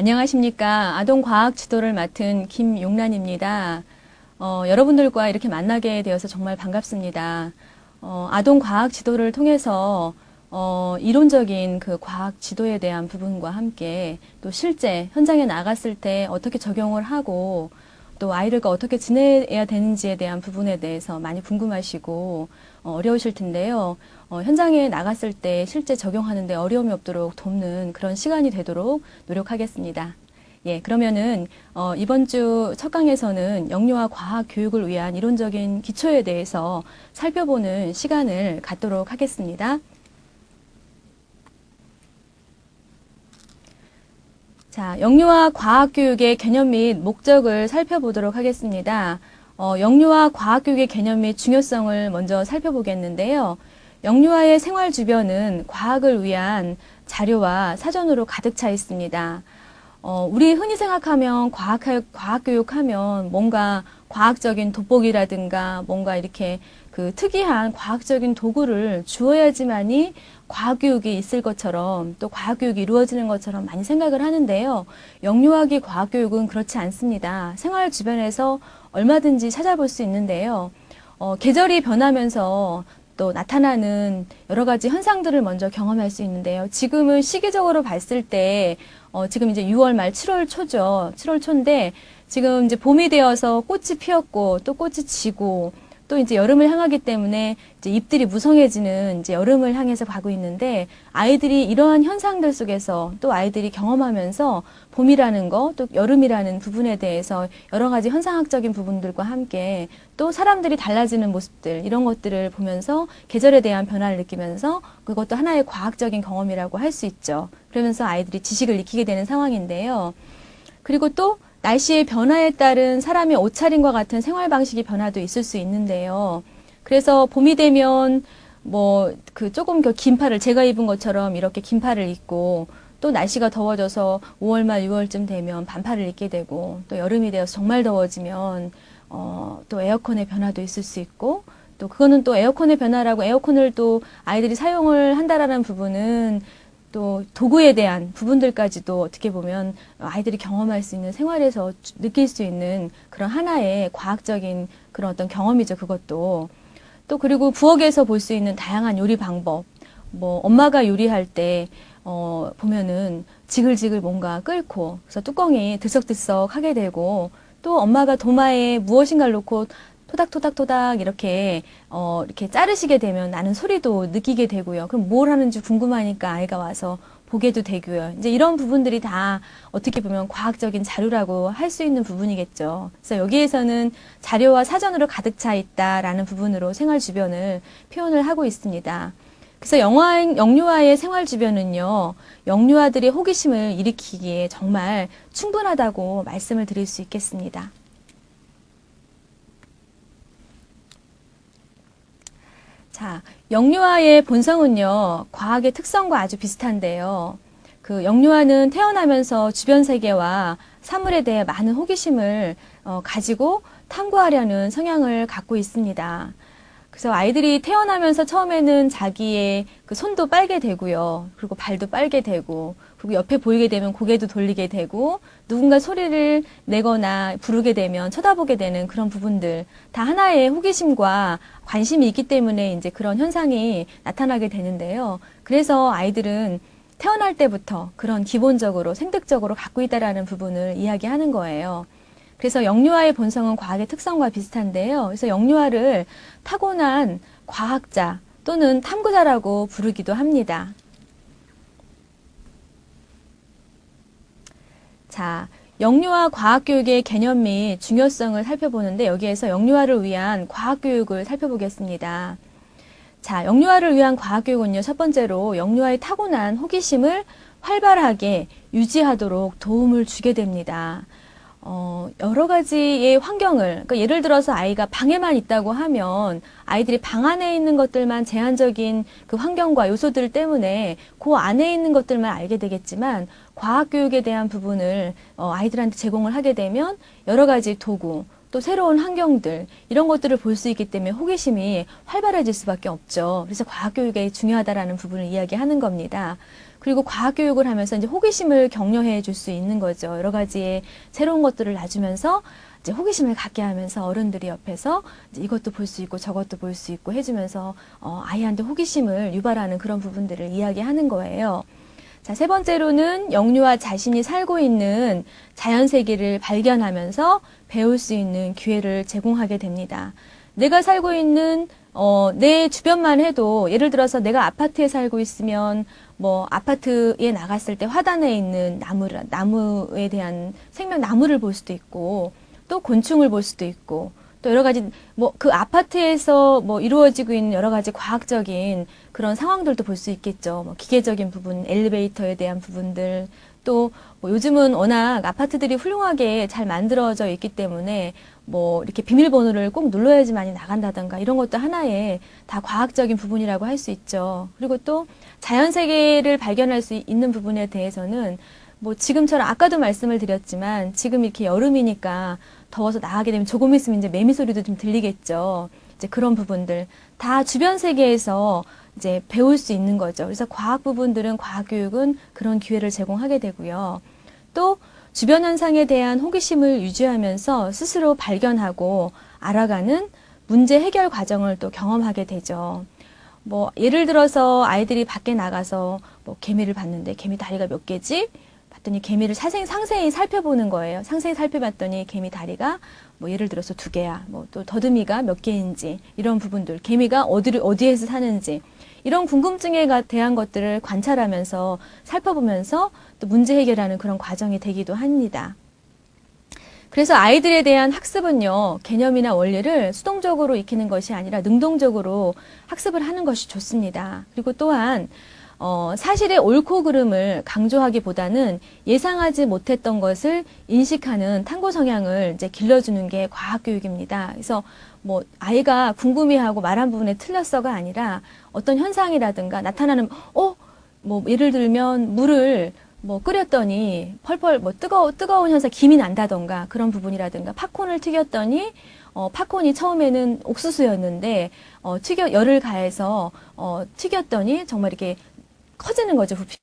안녕하십니까. 아동과학 지도를 맡은 김용란입니다. 여러분들과 이렇게 만나게 되어서 정말 반갑습니다. 아동과학 지도를 통해서 이론적인 그 과학 지도에 대한 부분과 함께 또 실제 현장에 나갔을 때 어떻게 적용을 하고 또 아이들과 어떻게 지내야 되는지에 대한 부분에 대해서 많이 궁금하시고 어려우실 텐데요. 현장에 나갔을 때 실제 적용하는데 어려움이 없도록 돕는 그런 시간이 되도록 노력하겠습니다. 예, 그러면은 이번 주 첫 강에서는 영유아 과학 교육을 위한 이론적인 기초에 대해서 살펴보는 시간을 갖도록 하겠습니다. 자, 영유아 과학 교육의 개념 및 목적을 살펴보도록 하겠습니다. 영유아 과학 교육의 개념 및 중요성을 먼저 살펴보겠는데요. 영유아의 생활 주변은 과학을 위한 자료와 사전으로 가득 차 있습니다. 우리 흔히 생각하면 과학교육하면 뭔가 과학적인 돋보기라든가 뭔가 이렇게 그 특이한 과학적인 도구를 주어야지만이 과학교육이 있을 것처럼 또 과학교육이 이루어지는 것처럼 많이 생각을 하는데요. 영유아기 과학교육은 그렇지 않습니다. 생활 주변에서 얼마든지 찾아볼 수 있는데요. 계절이 변하면서 또 나타나는 여러 가지 현상들을 먼저 경험할 수 있는데요. 지금은 시기적으로 봤을 때 지금 이제 6월 말 7월 초죠. 7월 초인데 지금 이제 봄이 되어서 꽃이 피었고 또 꽃이 지고 또 이제 여름을 향하기 때문에 이제 잎들이 무성해지는 이제 여름을 향해서 가고 있는데 아이들이 이러한 현상들 속에서 또 아이들이 경험하면서 봄이라는 거 또 여름이라는 부분에 대해서 여러 가지 현상학적인 부분들과 함께 또 사람들이 달라지는 모습들 이런 것들을 보면서 계절에 대한 변화를 느끼면서 그것도 하나의 과학적인 경험이라고 할 수 있죠. 그러면서 아이들이 지식을 익히게 되는 상황인데요. 그리고 또 날씨의 변화에 따른 사람의 옷차림과 같은 생활 방식의 변화도 있을 수 있는데요. 그래서 봄이 되면 조금 긴팔을 제가 입은 것처럼 이렇게 긴팔을 입고 또 날씨가 더워져서 5월 말 6월쯤 되면 반팔을 입게 되고 또 여름이 되어서 정말 더워지면 또 에어컨의 변화도 있을 수 있고 또 그거는 또 에어컨의 변화라고 에어컨을 또 아이들이 사용을 한다라는 부분은 또 도구에 대한 부분들까지도 어떻게 보면 아이들이 경험할 수 있는 생활에서 느낄 수 있는 그런 하나의 과학적인 그런 어떤 경험이죠. 그것도. 또 그리고 부엌에서 볼 수 있는 다양한 요리 방법. 엄마가 요리할 때 보면은 지글지글 뭔가 끓고 그래서 뚜껑이 들썩들썩 하게 되고 또 엄마가 도마에 무엇인가를 놓고 토닥토닥토닥 이렇게 자르시게 되면 나는 소리도 느끼게 되고요. 그럼 뭘 하는지 궁금하니까 아이가 와서 보게도 되고요. 이제 이런 부분들이 다 어떻게 보면 과학적인 자료라고 할 수 있는 부분이겠죠. 그래서 여기에서는 자료와 사전으로 가득 차 있다라는 부분으로 생활 주변을 표현을 하고 있습니다. 그래서 영유아의 생활 주변은요, 영유아들의 호기심을 일으키기에 정말 충분하다고 말씀을 드릴 수 있겠습니다. 자, 영유아의 본성은요, 과학의 특성과 아주 비슷한데요. 그 영유아는 태어나면서 주변 세계와 사물에 대해 많은 호기심을 가지고 탐구하려는 성향을 갖고 있습니다. 그래서 아이들이 태어나면서 처음에는 자기의 그 손도 빨게 되고요. 그리고 발도 빨게 되고, 그리고 옆에 보이게 되면 고개도 돌리게 되고, 누군가 소리를 내거나 부르게 되면 쳐다보게 되는 그런 부분들, 다 하나의 호기심과 관심이 있기 때문에 이제 그런 현상이 나타나게 되는데요. 그래서 아이들은 태어날 때부터 그런 기본적으로 생득적으로 갖고 있다라는 부분을 이야기하는 거예요. 그래서 영유아의 본성은 과학의 특성과 비슷한데요. 그래서 영유아를 타고난 과학자 또는 탐구자라고 부르기도 합니다. 자, 영유아 과학교육의 개념 및 중요성을 살펴보는데 여기에서 영유아를 위한 과학교육을 살펴보겠습니다. 자, 영유아를 위한 과학교육은요, 첫 번째로 영유아의 타고난 호기심을 활발하게 유지하도록 도움을 주게 됩니다. 여러 가지의 환경을, 그러니까 예를 들어서 아이가 방에만 있다고 하면 아이들이 방 안에 있는 것들만 제한적인 그 환경과 요소들 때문에 그 안에 있는 것들만 알게 되겠지만 과학교육에 대한 부분을 아이들한테 제공을 하게 되면 여러 가지 도구, 또 새로운 환경들 이런 것들을 볼 수 있기 때문에 호기심이 활발해질 수밖에 없죠. 그래서 과학교육이 중요하다라는 부분을 이야기하는 겁니다. 그리고 과학교육을 하면서 이제 호기심을 격려해 줄 수 있는 거죠. 여러 가지의 새로운 것들을 놔주면서 이제 호기심을 갖게 하면서 어른들이 옆에서 이제 이것도 볼 수 있고 저것도 볼 수 있고 해주면서 아이한테 호기심을 유발하는 그런 부분들을 이야기하는 거예요. 자, 세 번째로는 영유아 자신이 살고 있는 자연 세계를 발견하면서 배울 수 있는 기회를 제공하게 됩니다. 내가 살고 있는 내 주변만 해도 예를 들어서 내가 아파트에 살고 있으면 뭐 아파트에 나갔을 때 화단에 있는 나무에 대한 생명나무를 볼 수도 있고 또 곤충을 볼 수도 있고 또 여러 가지 뭐 그 아파트에서 뭐 이루어지고 있는 여러 가지 과학적인 그런 상황들도 볼 수 있겠죠. 뭐 기계적인 부분, 엘리베이터에 대한 부분들 또 뭐 요즘은 워낙 아파트들이 훌륭하게 잘 만들어져 있기 때문에 뭐 이렇게 비밀번호를 꼭 눌러야지만이 나간다던가 이런 것도 하나의 다 과학적인 부분이라고 할 수 있죠. 그리고 또 자연 세계를 발견할 수 있는 부분에 대해서는 뭐 지금처럼 아까도 말씀을 드렸지만 지금 이렇게 여름이니까 더워서 나가게 되면 조금 있으면 이제 매미 소리도 좀 들리겠죠. 이제 그런 부분들 다 주변 세계에서 이제 배울 수 있는 거죠. 그래서 과학 부분들은 과학 교육은 그런 기회를 제공하게 되고요. 또 주변 현상에 대한 호기심을 유지하면서 스스로 발견하고 알아가는 문제 해결 과정을 또 경험하게 되죠. 뭐 예를 들어서 아이들이 밖에 나가서 뭐 개미를 봤는데 개미 다리가 몇 개지? 봤더니 개미를 상세히 살펴보는 거예요. 상세히 살펴봤더니 개미 다리가 뭐 예를 들어서 2개야. 뭐 또 더듬이가 몇 개인지 이런 부분들, 개미가 어디에서 사는지 이런 궁금증에 대한 것들을 관찰하면서 살펴보면서 또 문제 해결하는 그런 과정이 되기도 합니다. 그래서 아이들에 대한 학습은요, 개념이나 원리를 수동적으로 익히는 것이 아니라 능동적으로 학습을 하는 것이 좋습니다. 그리고 또한 사실의 옳고 그름을 강조하기보다는 예상하지 못했던 것을 인식하는 탐구 성향을 이제 길러주는 게 과학교육입니다. 그래서 뭐 아이가 궁금해하고 말한 부분에 틀렸어가 아니라 어떤 현상이라든가 나타나는 뭐 예를 들면 물을 뭐 끓였더니 펄펄 뭐 뜨거운 현상 김이 난다던가 그런 부분이라든가 팝콘을 튀겼더니 팝콘이 처음에는 옥수수였는데 열을 가해서 튀겼더니 정말 이렇게 커지는 거죠, 부피.